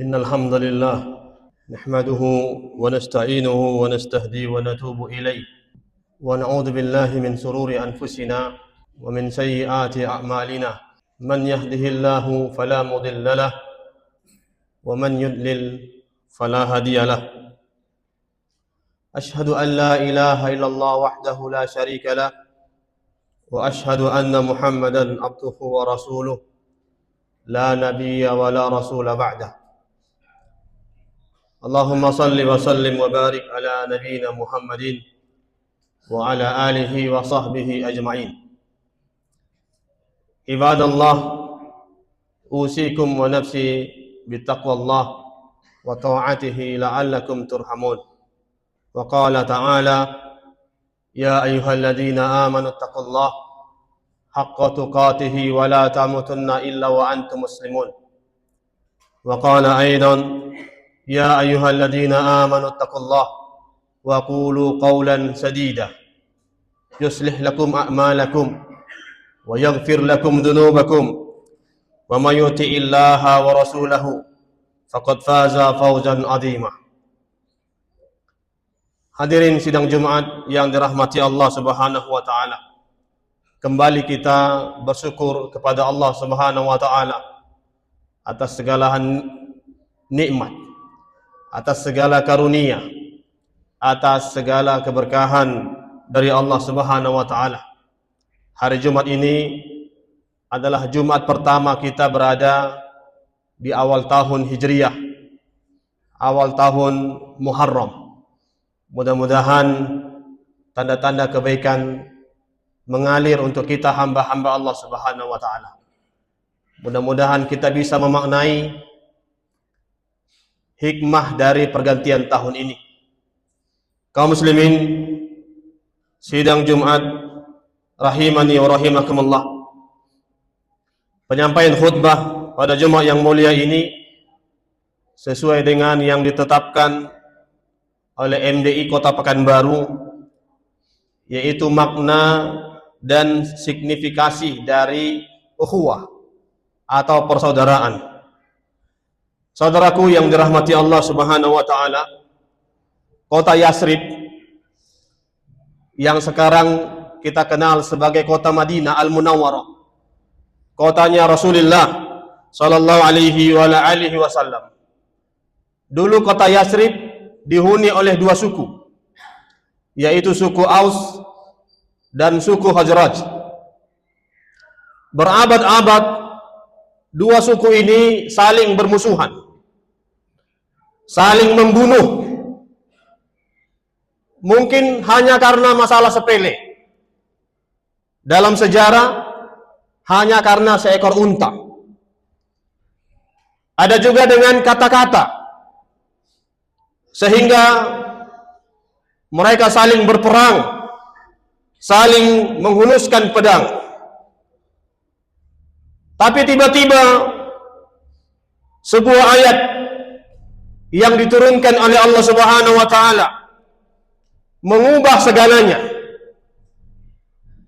إن الحمد لله نحمده ونستعينه ونستهديه ونتوب إليه ونعوذ بالله من شرور أنفسنا ومن سيئات أعمالنا من يهده الله فلا مضل له ومن يضلل فلا هادي له أشهد أن لا إله إلا الله وحده لا شريك له وأشهد أن محمدا عبده ورسوله لا نبي ولا رسول بعده اللهم صل وسلم وبارك على نبينا محمد وعلى آله وصحبه أجمعين عباد الله أوصيكم ونفسي بتقوى الله وطاعته لعلكم ترحمون وقال تعالى يا أيها الذين آمنوا اتقوا الله حق تقاته ولا تموتن إلا وأنتم مسلمون وقال أيضا يا أيها الذين آمنوا اتقوا الله وقولوا قولا سديدا يصلح لكم أعمالكم ويغفر لكم ذنوبكم ومن يطع الله ورسوله فقد فاز فوزا عظيما. Hadirin sidang Jumat yang dirahmati Allah Subhanahu wa taala. Kembali kita bersyukur kepada Allah Subhanahu wa taala atas segala nikmat, atas segala karunia, atas segala keberkahan dari Allah Subhanahu wa taala. Hari Jumat ini adalah Jumat pertama kita berada di awal tahun Hijriyah, awal tahun Muharram. Mudah-mudahan tanda-tanda kebaikan mengalir untuk kita hamba-hamba Allah Subhanahu wa taala. Mudah-mudahan kita bisa memaknai hikmah dari pergantian tahun ini. Kaum muslimin sidang Jumat rahimani wa rahimakumullah. Penyampaian khutbah pada Jumat yang mulia ini sesuai dengan yang ditetapkan oleh MDI Kota Pekanbaru, yaitu makna dan signifikasi dari ukhuwah atau persaudaraan. Saudaraku yang dirahmati Allah Subhanahu wa taala, kota Yasrib yang sekarang kita kenal sebagai kota Madinah Al-Munawwarah, kotanya Rasulullah sallallahu alaihi wasallam. Dulu kota Yasrib dihuni oleh dua suku, yaitu suku Aus dan suku Khazraj. Berabad-abad dua suku ini saling bermusuhan, saling membunuh, mungkin hanya karena masalah sepele. Dalam sejarah hanya karena seekor unta. Ada juga dengan kata-kata, sehingga mereka saling berperang, saling menghunuskan pedang. Tapi tiba-tiba sebuah ayat yang diturunkan oleh Allah Subhanahu wa taala mengubah segalanya,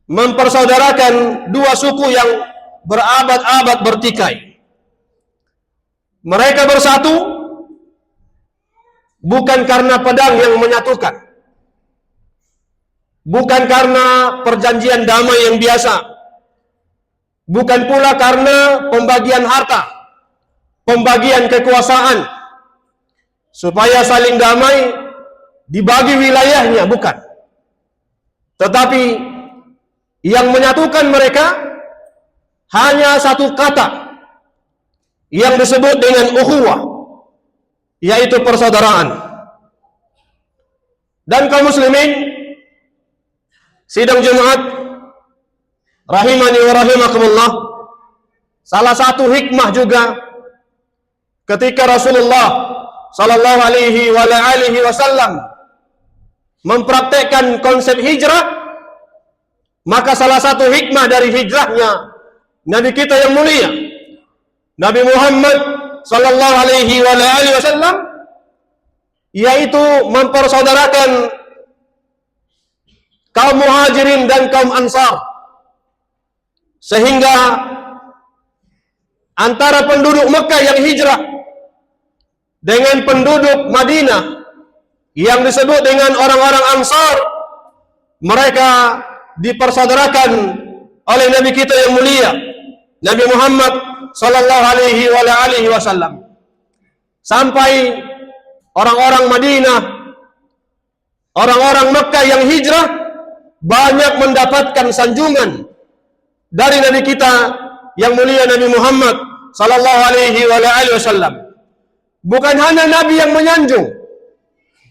mempersaudarakan dua suku yang berabad-abad bertikai. Mereka bersatu bukan karena pedang yang menyatukan, bukan karena perjanjian damai yang biasa, bukan pula karena pembagian harta, pembagian kekuasaan supaya saling damai, dibagi wilayahnya, bukan. Tetapi yang menyatukan mereka hanya satu kata yang disebut dengan ukhuwah, yaitu persaudaraan. Dan kaum muslimin sidang Jumat rahimani wa rahimakumullah, salah satu hikmah juga ketika Rasulullah sallallahu alaihi wasallam mempraktekkan konsep hijrah, maka salah satu hikmah dari hijrahnya Nabi kita yang mulia, Nabi Muhammad sallallahu alaihi wasallam, yaitu mempersaudarakan kaum muhajirin dan kaum ansar, sehingga antara penduduk Mekah yang hijrah dengan penduduk Madinah yang disebut dengan orang-orang Ansar. Mereka dipersaudarakan oleh Nabi kita yang mulia, Nabi Muhammad sallallahu alaihi wasallam. Sampai orang-orang Madinah, orang-orang Mekah yang hijrah banyak mendapatkan sanjungan dari Nabi kita yang mulia Nabi Muhammad sallallahu alaihi wasallam. Bukan hanya Nabi yang menyanjung,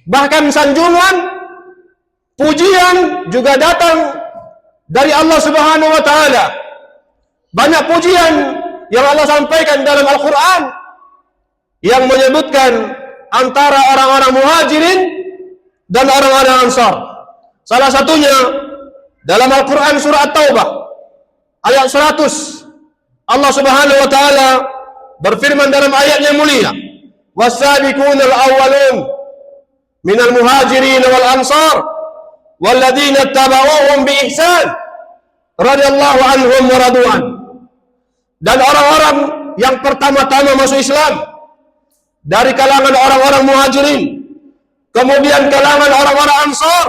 bahkan sanjungan, pujian juga datang dari Allah Subhanahu wa taala. Banyak pujian yang Allah sampaikan dalam Al-Qur'an yang menyebutkan antara orang-orang Muhajirin dan orang-orang Ansar. Salah satunya dalam Al-Qur'an surah At-Taubah ayat 100. Allah Subhanahu wa taala berfirman dalam ayatnya mulia, "Was-sabiqunal awwalun minal muhajirin wal ansar walladzina ittaba'uuhum bi ihsan radhiyallahu anhum wa radu'an." Dan orang-orang yang pertama-tama masuk Islam dari kalangan orang-orang Muhajirin, kemudian kalangan orang-orang Ansar,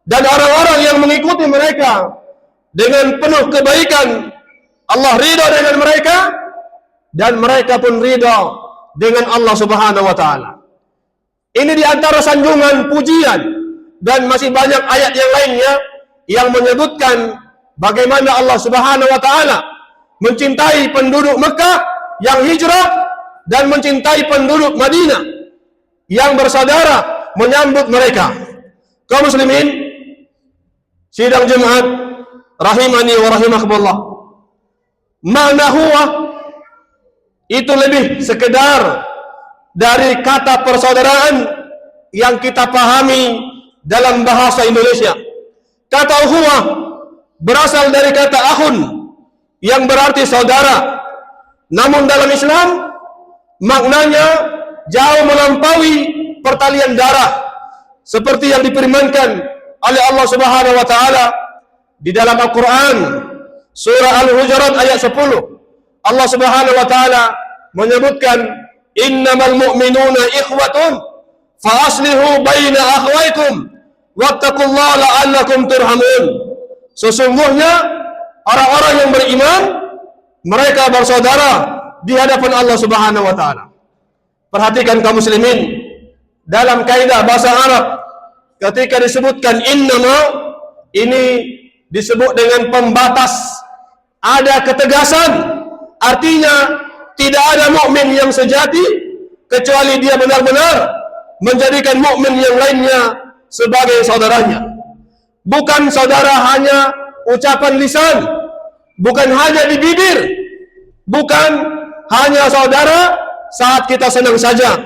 dan orang-orang yang mengikuti mereka dengan penuh kebaikan, Allah ridha dengan mereka dan mereka pun ridha dengan Allah Subhanahu wa taala. Ini di antara sanjungan, pujian, dan masih banyak ayat yang lainnya yang menyebutkan bagaimana Allah Subhanahu wa taala mencintai penduduk Mekah yang hijrah dan mencintai penduduk Madinah yang bersaudara menyambut mereka. Kaum muslimin sidang Jumat rahimani wa rahimakumullah. Makna huwa itu lebih sekedar dari kata persaudaraan yang kita pahami dalam bahasa Indonesia. Kata ukhuwah berasal dari kata akhun yang berarti saudara. Namun dalam Islam maknanya jauh melampaui pertalian darah, seperti yang difirmankan oleh Allah Subhanahu wa taala di dalam Al-Qur'an surah Al-Hujurat ayat 10. Allah Subhanahu wa taala menyebutkan, "Innamal mu'minuna ikhwatun fa aslihu baina akhwaykum wattaqullaha la'allakum turhamun." Sesungguhnya orang-orang yang beriman mereka bersaudara di hadapan Allah Subhanahu wa taala. Perhatikan kaum muslimin, dalam kaidah bahasa Arab ketika disebutkan innama, ini disebut dengan pembatas, ada ketegasan, artinya tidak ada mukmin yang sejati kecuali dia benar-benar menjadikan mukmin yang lainnya sebagai saudaranya. Bukan saudara hanya ucapan lisan, bukan hanya di bibir, bukan hanya saudara saat kita senang saja,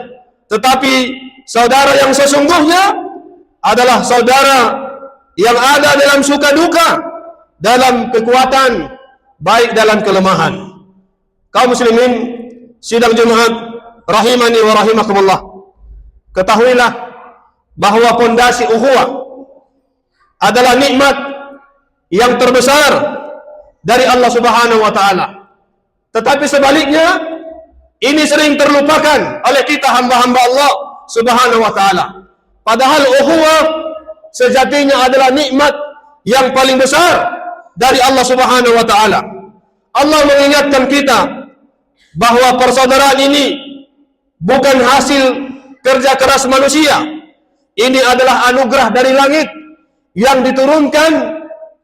tetapi saudara yang sesungguhnya adalah saudara yang ada dalam suka duka, dalam kekuatan, baik dalam kelemahan. Kaum muslimin sidang Jumat rahimani wa rahimakumullah, ketahuilah bahwa pondasi ukhuwah adalah nikmat yang terbesar dari Allah Subhanahu wa taala. Tetapi sebaliknya ini sering terlupakan oleh kita hamba-hamba Allah Subhanahu wa taala. Padahal ukhuwah sejatinya adalah nikmat yang paling besar dari Allah Subhanahu wa taala. Allah mengingatkan kita bahwa persaudaraan ini bukan hasil kerja keras manusia. Ini adalah anugerah dari langit yang diturunkan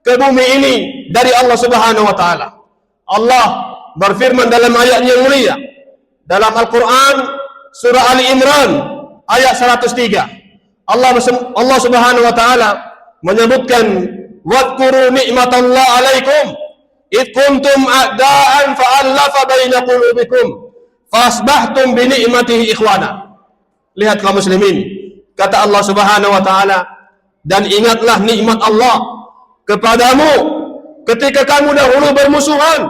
ke bumi ini dari Allah Subhanahu wa taala. Allah berfirman dalam ayat yang mulia dalam Al-Qur'an surah Ali Imran ayat 103. Allah Subhanahu wa taala menyebutkan, "Wadhkuru ni'matallahi 'alaikum id kuntum a'da'an fa'alafa baina qulubikum fasbahtum bi ni'matihi ikhwana." Lihat kaum muslimin, kata Allah Subhanahu wa taala, dan ingatlah nikmat Allah kepadamu ketika kamu dahulu bermusuhan,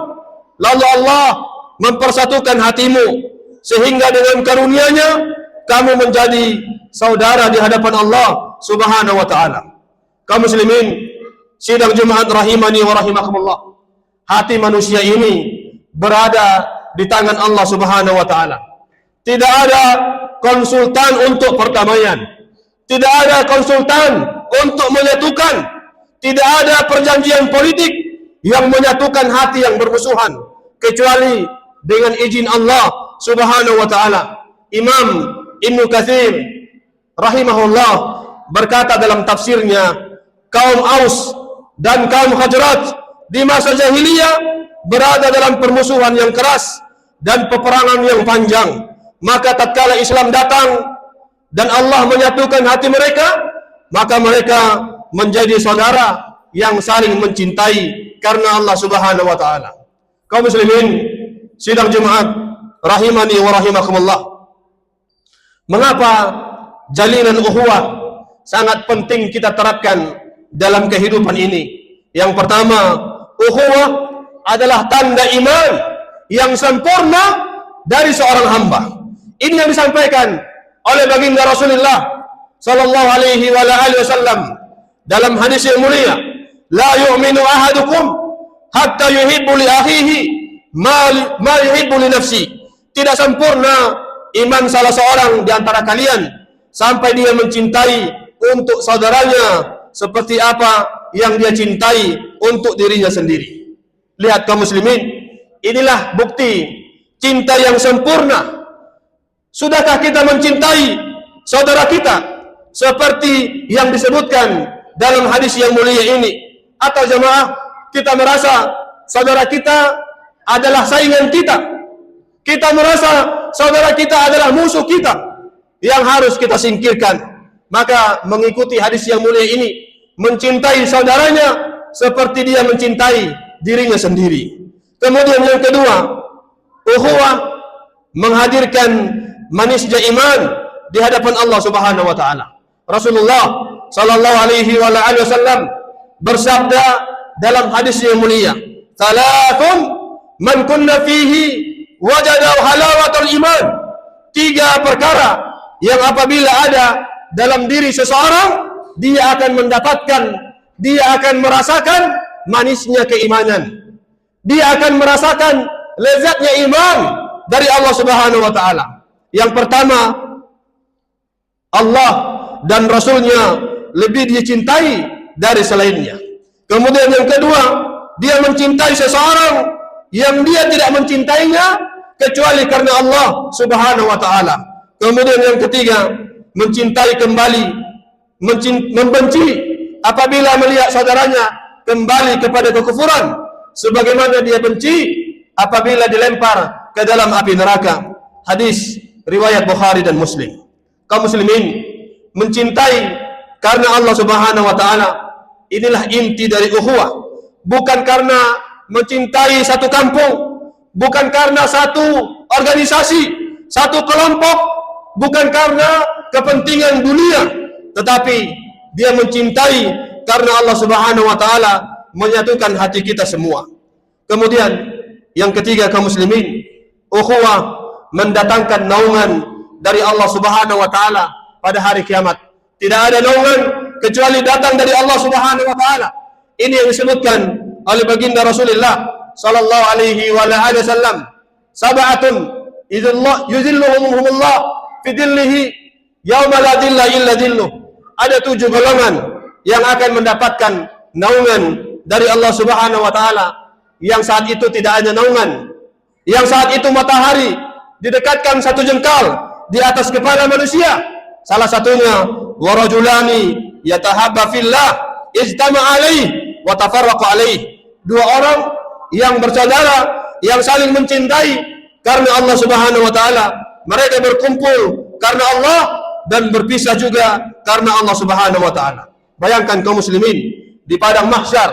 lalu Allah mempersatukan hatimu sehingga dengan karunia-Nya kamu menjadi saudara di hadapan Allah Subhanahu wa taala. Kaum muslimin sidang Jumat rahimani wa rahimakumullah, hati manusia ini berada di tangan Allah Subhanahu wa taala. Tidak ada konsultan untuk perdamaian. Tidak ada konsultan untuk menyatukan. Tidak ada perjanjian politik yang menyatukan hati yang bermusuhan kecuali dengan izin Allah Subhanahu wa taala. Imam Ibnu Katsir rahimahullah berkata dalam tafsirnya, kaum Aus dan kaum Khazraj di masa jahiliyah berada dalam permusuhan yang keras dan peperangan yang panjang. Maka tatkala Islam datang dan Allah menyatukan hati mereka, maka mereka menjadi saudara yang saling mencintai karena Allah Subhanahu wa taala. Kaum muslimin sidang Jumat rahimani wa rahimakumullah. Mengapa jalinan ukhuwah sangat penting kita terapkan dalam kehidupan ini? Yang pertama, ukhuwah adalah tanda iman yang sempurna dari seorang hamba. Ini yang disampaikan oleh baginda Rasulullah sallallahu alaihi wasallam dalam hadis yang mulia, la yu'minu ahadukum hatta yuhibbu li akhihi ma yuhibbu li nafsi. Tidak sempurna iman salah seorang di antara kalian sampai dia mencintai untuk saudaranya seperti apa yang dia cintai untuk dirinya sendiri. Lihat kaum muslimin, inilah bukti cinta yang sempurna. Sudahkah kita mencintai saudara kita seperti yang disebutkan dalam hadis yang mulia ini? Atau jemaah, kita merasa saudara kita adalah saingan kita? Kita merasa saudara kita adalah musuh kita yang harus kita singkirkan. Maka mengikuti hadis yang mulia ini, mencintai saudaranya seperti dia mencintai dirinya sendiri. Kemudian yang kedua, ukhuwah menghadirkan manisnya iman di hadapan Allah Subhanahu wa taala. Rasulullah sallallahu alaihi wasallam bersabda dalam hadis yang mulia, "Salatun man kunna fihi wajada halawatul iman." 3 perkara yang apabila ada dalam diri seseorang, dia akan mendapatkan, dia akan merasakan manisnya keimanan. Dia akan merasakan lezatnya iman dari Allah Subhanahu wa taala. Yang pertama, Allah dan Rasulnya lebih dicintai dari selainnya. Kemudian yang kedua, dia mencintai seseorang yang dia tidak mencintainya kecuali karena Allah Subhanahu wa taala. Kemudian yang ketiga, mencintai kembali, membenci apabila melihat saudaranya kembali kepada kekufuran, sebagaimana dia benci apabila dilempar ke dalam api neraka. Hadis riwayat Bukhari dan Muslim. Kaum muslimin, mencintai karena Allah Subhanahu wa taala, inilah inti dari ukhuwah. Bukan karena mencintai satu kampung, bukan karena satu organisasi, satu kelompok, bukan karena kepentingan dunia, tetapi dia mencintai karena Allah Subhanahu wa taala menyatukan hati kita semua. Kemudian yang ketiga kaum muslimin, ukhuwah mendatangkan naungan dari Allah Subhanahu wa taala pada hari kiamat. Tidak ada naungan kecuali datang dari Allah Subhanahu wa taala. Ini yang disebutkan oleh baginda Rasulullah sallallahu alaihi wasallam, sab'atun yuzilluhumullah fi dhillihi yauma la dhilla illa dhilluh. Ada 7 golongan yang akan mendapatkan naungan dari Allah Subhanahu wa taala, yang saat itu tidak ada naungan, yang saat itu matahari didekatkan 1 jengkal di atas kepala manusia. Salah satunya, warajulani yatahabba fillah ijtama'a alaihi wa tafarraqa alaihi. 2 orang yang bersaudara, yang saling mencintai karena Allah Subhanahu wa taala. Mereka berkumpul karena Allah dan berpisah juga karena Allah Subhanahu wa taala. Bayangkan kaum muslimin, di padang mahsyar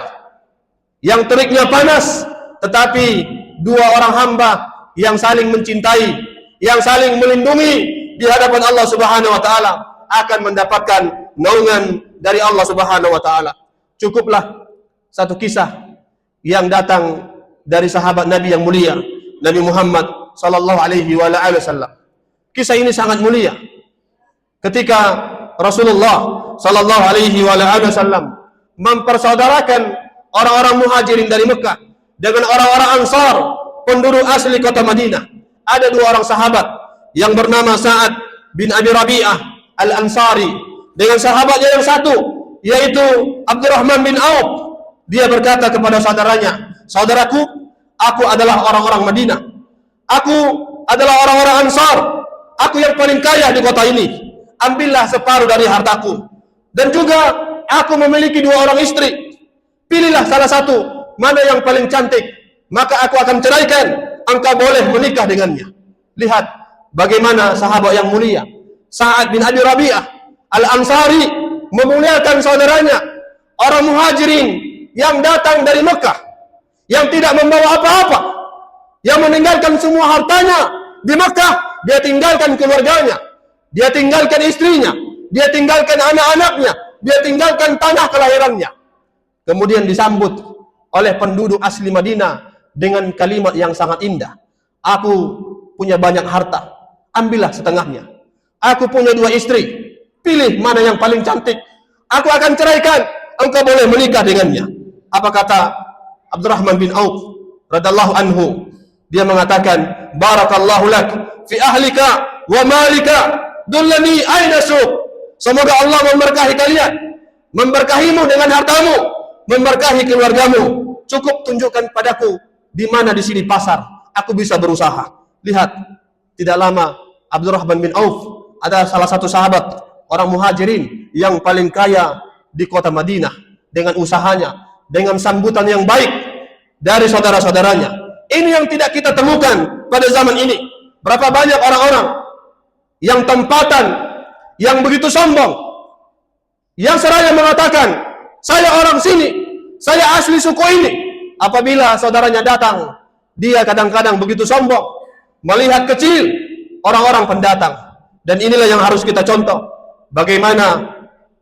yang teriknya panas, tetapi 2 orang hamba yang saling mencintai, yang saling melindungi di hadapan Allah Subhanahu wa taala akan mendapatkan naungan dari Allah Subhanahu wa taala. Cukuplah satu kisah yang datang dari sahabat Nabi yang mulia, Nabi Muhammad sallallahu alaihi wasallam. Kisah ini sangat mulia. Ketika Rasulullah sallallahu alaihi wasallam mempersaudarakan orang-orang muhajirin dari Mekah dengan orang-orang Ansar, penduduk asli kota Madinah. Ada 2 orang sahabat yang bernama Sa'ad bin Abi Rabi'ah Al-Ansari dengan sahabatnya yang satu, yaitu Abdurrahman bin Auf. Dia berkata kepada saudaranya, "Saudaraku, aku adalah orang-orang Madinah. Aku adalah orang-orang Ansar. Aku yang paling kaya di kota ini. Ambillah separuh dari hartaku. Dan juga aku memiliki 2 orang istri. Pilihlah salah satu, mana yang paling cantik, maka aku akan ceraikan. Engkau boleh menikah dengannya." Lihat bagaimana sahabat yang mulia Sa'ad bin Abi Rabi'ah Al-Ansari memuliakan saudaranya, orang muhajirin yang datang dari Mekah, yang tidak membawa apa-apa, yang meninggalkan semua hartanya di Mekah. Dia tinggalkan keluarganya, dia tinggalkan istrinya, dia tinggalkan anak-anaknya, dia tinggalkan tanah kelahirannya. Kemudian disambut oleh penduduk asli Madinah dengan kalimat yang sangat indah. "Aku punya banyak harta, ambillah setengahnya. Aku punya 2 istri, pilih mana yang paling cantik. Aku akan ceraikan, engkau boleh menikah dengannya." Apa kata Abdurrahman bin Auf radhiyallahu anhu? Dia mengatakan, "Barakallahu lak fi ahlika wa malika, dullani aina suq." Semoga Allah memberkahi kalian, memberkahimu dengan hartamu, memberkahi keluargamu. Cukup tunjukkan padaku di mana di sini pasar, aku bisa berusaha. Lihat, tidak lama Abdurrahman bin Auf adalah salah satu sahabat orang muhajirin yang paling kaya di kota Madinah, dengan usahanya, dengan sambutan yang baik dari saudara-saudaranya. Ini yang tidak kita temukan pada zaman ini. Berapa banyak orang-orang yang tempatan, yang begitu sombong, yang seraya mengatakan, "Saya orang sini, saya asli suku ini." Apabila saudaranya datang, dia kadang-kadang begitu sombong, melihat kecil orang-orang pendatang. Dan inilah yang harus kita contoh, bagaimana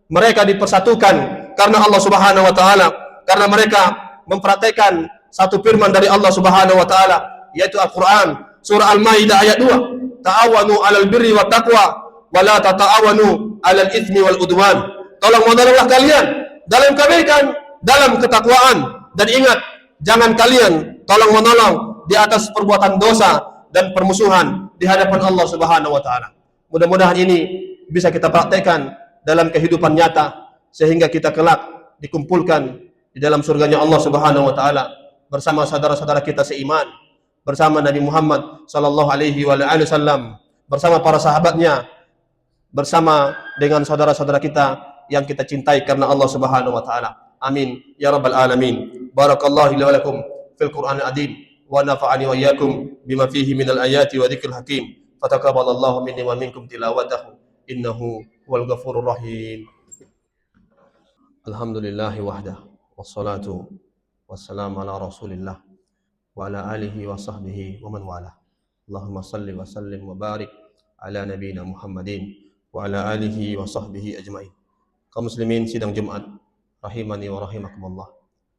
mereka dipersatukan karena Allah Subhanahu wa taala, karena mereka mempraktikkan satu firman dari Allah Subhanahu wa taala, yaitu Al-Qur'an, surah Al-Maidah ayat 2, "Ta'awanu 'alal birri wat taqwa wa la tata'awanu 'alal itsmi wal udwan." Tolong menolonglah kalian dalam kebaikan, dalam ketakwaan, dan ingat, jangan kalian tolong menolong di atas perbuatan dosa dan permusuhan di hadapan Allah Subhanahu wa taala. Mudah-mudahan ini bisa kita praktekkan dalam kehidupan nyata, sehingga kita kelak dikumpulkan di dalam surganya Allah Subhanahu wa taala bersama saudara-saudara kita seiman, bersama Nabi Muhammad sallallahu alaihi wasallam, bersama para sahabatnya, bersama dengan saudara-saudara kita yang kita cintai karena Allah Subhanahu wa taala. Amin ya rabbal alamin. Barakallahu li wa lakum fil Qur'anil azim wa nafa'ani wa iyyakum bima fihi minal ayati wa dzikril hakim. Fataqabbalallahu minni wa minkum tilawatahu innahu huwal ghafurur rahim. Alhamdulillahi wahdah wassalatu wassalamu ala Rasulillah wa ala alihi wa sahbihi wa man wala. Allahumma salli wa sallim wa barik ala nabiyyina Muhammadin wa ala alihi wa sahbihi ajmain. Kaum muslimin sidang Jumat rahimani wa rahimakumullah.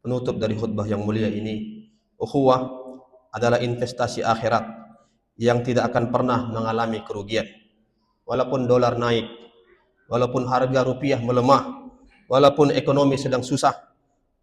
Penutup dari khutbah yang mulia ini, ukhuwah adalah investasi akhirat yang tidak akan pernah mengalami kerugian. Walaupun dolar naik, walaupun harga rupiah melemah, walaupun ekonomi sedang susah,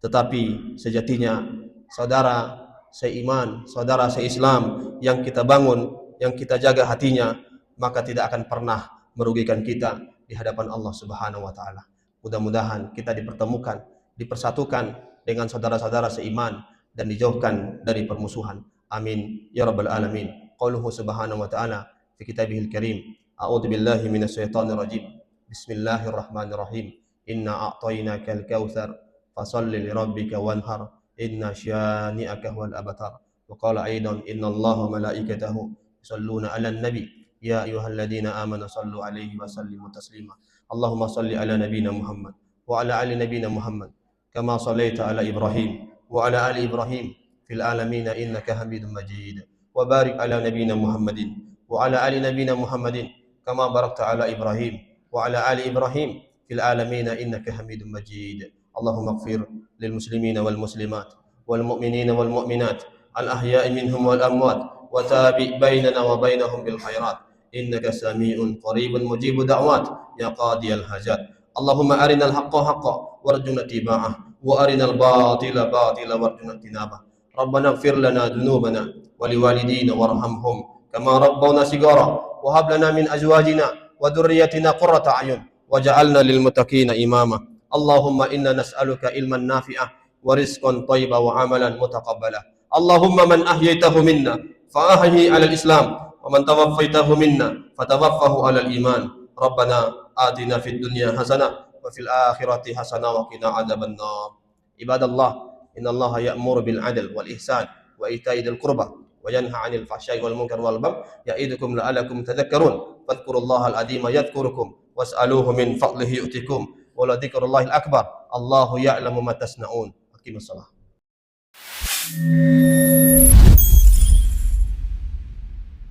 tetapi sejatinya saudara seiman, saudara seislam yang kita bangun, yang kita jaga hatinya, maka tidak akan pernah merugikan kita di hadapan Allah Subhanahu wa taala. Mudah-mudahan kita dipertemukan, dipersatukan dengan saudara-saudara seiman dan dijauhkan dari permusuhan. Amin ya rabbal alamin. Qauluhu subhanahu wa ta'ala fi kitabihil karim. A'udzu billahi minasyaitonir rajim. Bismillahirrahmanirrahim. Inna a'tainakal kautsar fasalli lirabbika wanhar. Inna syani'aka huwal abtar. Wa qala aidan innallaha wa malaikatahu yusalluna 'alan nabi. Ya ayyuhalladzina amanu sallu 'alaihi wa sallimu taslima. Allahumma salli 'ala nabiyyina Muhammad wa 'ala ali nabiyyina Muhammad kama shallaita 'ala Ibrahim wa 'ala ali Ibrahim fil alamin innaka Hamidum Majid. Wa barik 'ala nabiyyina Muhammadin wa 'ala ali nabiyyina Muhammadin kama barakta 'ala Ibrahim wa 'ala ali Ibrahim fil alamin innaka Hamidum Majid. Allahumma ighfir lil muslimina wal muslimat wal mu'minina wal mu'minat al ahya'i minhum wal amwat wa tabi' bainana wa bainahum bil khairat. Innaka sami'un qaribun mujibud da'wat ya qadiyal hajat. Allahumma arinal haqqa haqqan warjuna tiba'ah wa arinal batila batila warjuna tinabah. Rabbana ighfir lana dhunubana wa liwalidina warhamhum kama rabbawna sigara wa hab lana min azwajina wa dhurriyyatina qurrata a'yun waj'alna lil muttaqina imama. Allahumma inna nas'aluka ilman nafi'ah wa rizqan thayyiban wa amalan mutaqabbala. Allahumma man ahyaitahu minna fa ahyi 'alal Islam wa man tawaffaytahu minna fatawaffahu 'alal iman. Rabbana atina fid dunya hasanah wa fil akhirati hasanah wa qina 'adzabannar. Ibadallah, innallaha ya'muru bil 'adli wal ihsan wa ita'i dzil qurba wa yanha 'anil fahsya'i wal munkari wal baghi ya'idukum la'allakum tadhakkarun. Fadhkurullahal 'azima yadhkurukum was'aluhu min fadlihi yu'tikum wa la dzikrullahil akbar. Allahu ya'lamu ma tasna'un. Aqimus shalah.